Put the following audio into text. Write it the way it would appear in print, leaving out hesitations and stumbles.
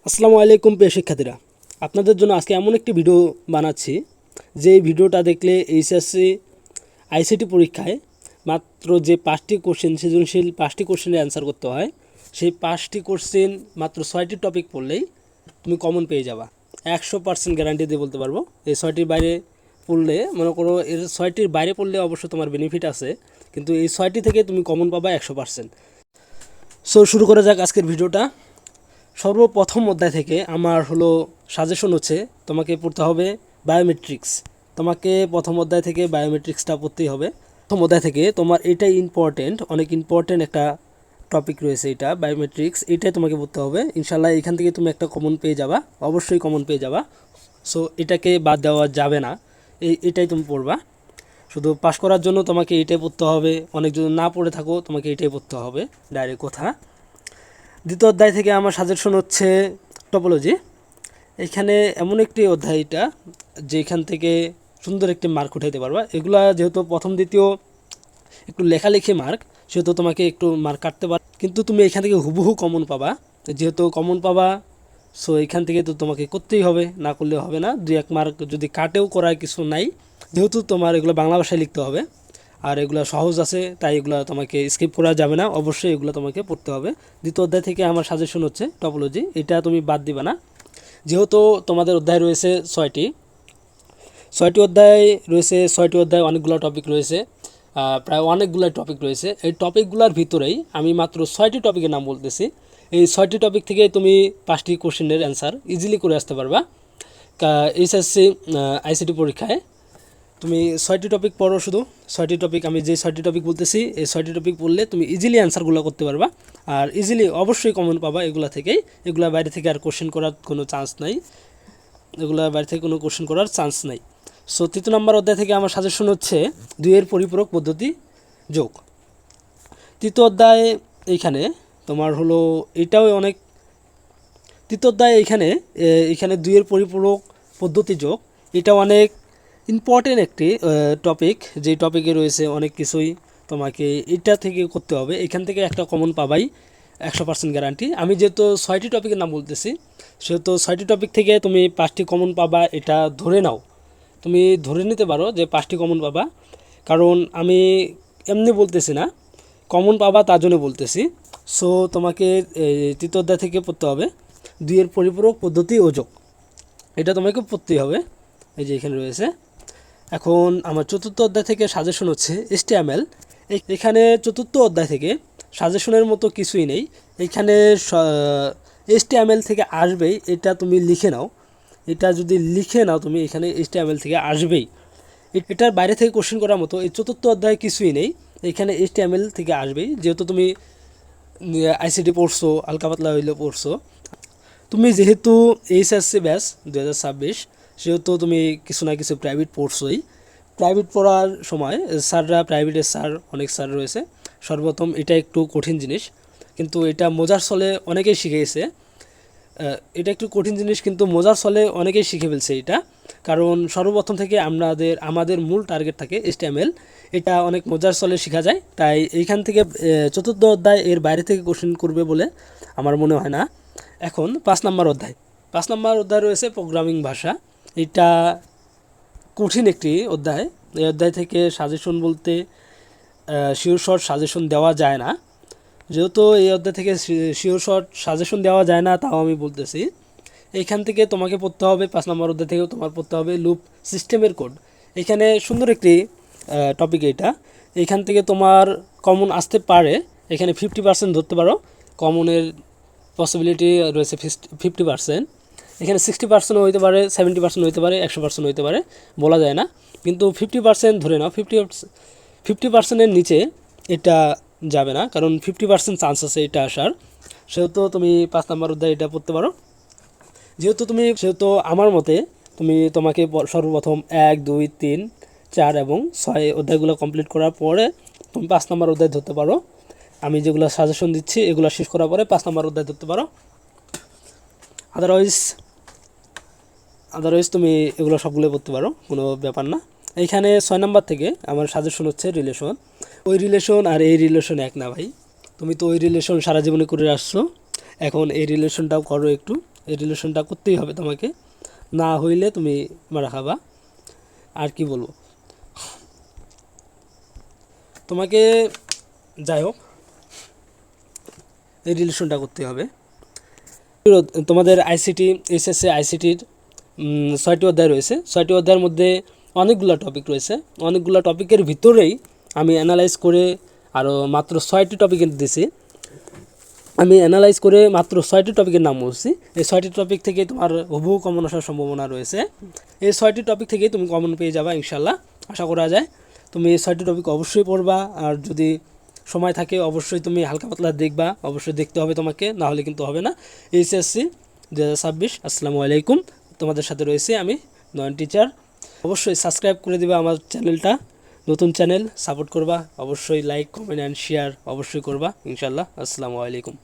আসসালামু আলাইকুম প্রিয় শিক্ষার্থীরা, আপনাদের জন্য আজকে এমন একটি ভিডিও বানাচ্ছি যে ভিডিওটা দেখলে এইচএসসি আইসিটি পরীক্ষায় মাত্র যে 5টি কোশ্চেন, সৃজনশীল 5টি কোশ্চেনের অ্যান্সার করতে হয়, সেই 5টি কোশ্চেন মাত্র 6টি টপিক পড়লেই তুমি কমন পেয়ে যাবা। 100% গ্যারান্টি দিয়ে বলতে পারবো। এই 6টির বাইরে পড়লে, মনে করো এর 6টির বাইরে পড়লে অবশ্য তোমার বেনিফিট আছে, কিন্তু এই 6টি থেকে তুমি কমন পাবা 100%। সো শুরু করা যাক আজকের ভিডিওটা। সর্বপ্রথম অধ্যায় থেকে আমার সাজেশন হচ্ছে তোমাকে পড়তে হবে বায়োমেট্রিক্স। তোমাকে প্রথম অধ্যায় থেকে বায়োমেট্রিক্সটা পড়তেই হবে। প্রথম অধ্যায় থেকে তোমার এটাই ইম্পর্টেন্ট, অনেক ইম্পর্টেন্ট একটা টপিক রয়েছে এটা, বায়োমেট্রিক্স। এটাই তোমাকে পড়তে হবে। ইনশাল্লাহ এখান থেকে তুমি একটা কমন পেয়ে যাবা, অবশ্যই কমন পেয়ে যাবা। সো এটাকে বাদ দেওয়া যাবে না, এটাই তুমি পড়বা। শুধু পাশ করার জন্য তোমাকে এটাই পড়তে হবে। অনেক যদি না পড়ে থাকো তোমাকে এটাই পড়তে হবে, ডাইরেক্ট কথা। দ্বিতীয় অধ্যায় থেকে আমার সাজেশন হচ্ছে টপোলজি। এখানে এমন একটি অধ্যায় এটা যেখান থেকে সুন্দর একটি মার্ক উঠাইতে পারবা। এগুলা যেহেতু প্রথম দ্বিতীয় একটু লেখালেখি মার্ক, সেহেতু তোমাকে একটু মার্ক কাটতে পার, কিন্তু তুমি এখান থেকে হুবহু কমন পাবা। যেহেতু কমন পাবা, সো এখান থেকে তো তোমাকে করতেই হবে, না করলে হবে না। 2-1 মার্ক যদি কাটেও করার কিছু নাই, যেহেতু তোমার এগুলো বাংলা ভাষায় লিখতে হবে আর এগুলো সহজ আছে, তাই এগুলো তোমাকে স্কিপ করা যাবে না, অবশ্যই এগুলো তোমাকে পড়তে হবে। দ্বিতীয় অধ্যায় থেকে আমার সাজেশন হচ্ছে টপোলজি, এটা তুমি বাদ দিবা না। যেহেতু তোমাদের অধ্যায় রয়েছে 6টি অধ্যায় রয়েছে, 6টি অধ্যায় অনেকগুলো টপিক রয়েছে, প্রায় অনেকগুলো টপিক রয়েছে। এই টপিকগুলোর ভিতরেই আমি মাত্র 6টি টপিকের নাম বলতেছি। এই 6টি টপিক থেকে তুমি 5টি কোশ্চেনের অ্যান্সার ইজিলি করে আসতে পারবা এইচএসসি আইসিটি পরীক্ষায়। তুমি 6টি টপিক পড়ো, শুধু 6টি টপিক, আমি যে 6টি টপিক বলতেছি এই 6টি টপিক পড়লে তুমি ইজিলি অ্যান্সারগুলো করতে পারবা আর ইজিলি অবশ্যই কমন পাবা এগুলা থেকেই। এগুলা বাইরে থেকে আর কোশ্চেন করার কোনো চান্স নাই, এগুলা বাইরে থেকে কোনো কোশ্চেন করার চান্স নাই। সো 3 নম্বর অধ্যায় থেকে আমার সাজেশন হচ্ছে 2-এর পরিপূরক পদ্ধতি যোগ। 3য় অধ্যায় এইখানে তোমার এটাও অনেক, 3য় অধ্যায় এখানে 2-এর পরিপূরক পদ্ধতি যোগ, এটা অনেক ইম্পর্টেন্ট একটি টপিক। যে টপিকে রয়েছে অনেক কিছুই, তোমাকে এটা থেকে করতে হবে। এখান থেকে একটা কমন পাবাই, 100% গ্যারান্টি। আমি যেহেতু 6টি টপিকের নাম বলতেছি, সেহেতু 6টি টপিক থেকে তুমি 5টি কমন পাবা, এটা ধরে নাও। তুমি ধরে নিতে পারো যে 5টি কমন পাবা, কারণ আমি এমনি বলতেছি না, কমন পাবা তার জন্য বলতেছি। সো তোমাকে 3য় অধ্যায় থেকে পড়তে হবে 2-এর পরিপূরক পদ্ধতি ও যোগ, এটা তোমাকে পড়তেই হবে। এই যে এখানে রয়েছে। এখন আমার 4র্থ অধ্যায় থেকে সাজেশন হচ্ছে HTML। এখানে 4র্থ অধ্যায় থেকে সাজেশনের মতো কিছুই নেই। এখানে HTML থেকে আসবেই, এটা তুমি লিখে নাও। এটা যদি লিখে নাও তুমি, এখানে HTML থেকে আসবেই। এটার বাইরে থেকে কোশ্চেন করার মতো এই 4র্থ অধ্যায়ে কিছুই নেই, এখানে HTML থেকে আসবেই। যেহেতু তুমি আইসিটি পড়ছো, হালকা পাতলা হইলে পড়ছো, তুমি যেহেতু এইচএসসি ব্যাচ 2026, সেহেতু তুমি কিছু না কিছু প্রাইভেট পড়ছোই। প্রাইভেট পড়ার সময় স্যাররা, প্রাইভেটের স্যার, অনেক স্যার রয়েছে। সর্বপ্রথম এটা একটু কঠিন জিনিস, কিন্তু এটা মজার ছলে অনেকেই শিখে গেছে। এটা একটু কঠিন জিনিস, কিন্তু মজার ছলে অনেকেই শিখে ফেলছে এটা, কারণ সর্বপ্রথম থেকে আমাদের মূল টার্গেট থাকে HTML। এটা অনেক মজার ছলে শেখা যায়, তাই এইখান থেকে 4র্থ অধ্যায় এর বাইরে থেকে কোশ্চেন করবে বলে আমার মনে হয় না। এখন 5 নম্বর অধ্যায়, 5 নম্বর অধ্যায় রয়েছে প্রোগ্রামিং ভাষা। এটা কঠিন একটি অধ্যায়। এই অধ্যায় থেকে সাজেশন বলতে শিওর শর্ট সাজেশন দেওয়া যায় না। যেহেতু এই অধ্যায় থেকে শিওর শর্ট সাজেশন দেওয়া যায় না, তাও আমি বলতেছি এইখান থেকে তোমাকে পড়তে হবে। 5 নম্বর অধ্যায় থেকেও তোমার পড়তে হবে লুপ সিস্টেমের কোড। এখানে সুন্দর একটি টপিক এটা। এইখান থেকে তোমার কমন আসতে পারে, এখানে 50% ধরতে পারো কমনের পসিবিলিটি রয়েছে 50%। এখানে 60% হইতে পারে, 70% হইতে পারে, 100% হইতে পারে, বলা যায় না, কিন্তু 50% ধরে নাও। 50%-এর নিচে এটা যাবে না, কারণ 50% চান্স আছে এটা আসার। সেহেতু তুমি 5 নম্বর অধ্যায় এটা পড়তে পারো। সেহেতু আমার মতে তোমাকে সর্বপ্রথম 1, 2, 3, 4 এবং 6 অধ্যায়গুলো কমপ্লিট করার পরে তুমি 5 নম্বর অধ্যায় ধরতে পারো। আমি যেগুলো সাজেশন দিচ্ছি এগুলো শেষ করার পরে 5 নম্বর অধ্যায় ধরতে পারো। আদারওয়াইজ তুমি এগুলো সবগুলো পড়তে পারো, কোনো ব্যাপার না। এইখানে 6 নম্বর থেকে আমার সাজেশন হচ্ছে রিলেশন। ওই রিলেশন আর এই রিলেশন এক না ভাই। তুমি তো ওই রিলেশন সারা জীবনে করে আসছো, এখন এই রিলেশনটাও করো একটু। এই রিলেশনটা করতেই হবে তোমাকে, না হইলে তুমি মারা খাবা। আর কি বলবো তোমাকে, যাই হোক এই রিলেশনটা করতে হবে। তোমাদের আইসিটি এইচএসসি আইসিটির 6টি অধ্যায় রয়েছে। 6টি অধ্যায়ের মধ্যে অনেকগুলো টপিক রয়েছে। অনেকগুলো টপিকের ভিতরেই আমি অ্যানালাইজ করে আরও মাত্র 6টি টপিকের দিছি। আমি অ্যানালাইজ করে মাত্র 6টি টপিকের নাম বলছি। এই 6টি টপিক থেকে তোমার হুবহু কমন আসার সম্ভাবনা রয়েছে। এই 6টি টপিক থেকেই তুমি কমন পেয়ে যাবা ইনশাল্লাহ, আশা করা যায়। তুমি এই 6টি টপিক অবশ্যই পড়বা, আর যদি সময় থাকে অবশ্যই তুমি হালকা পাতলা দেখবা, অবশ্যই দেখতে হবে তোমাকে, না হলে কিন্তু হবে না। এইচএসসি 2026। আসসালামু আলাইকুম, তোমাদের সাথে রয়েছে আমি নয়ন টিচার। অবশ্যই সাবস্ক্রাইব করে দিবা আমার চ্যানেলটা, নতুন চ্যানেল, সাপোর্ট করবা অবশ্যই, লাইক কমেন্ট অ্যান্ড শেয়ার অবশ্যই করবা ইনশাল্লাহ। আসসালামু আলাইকুম।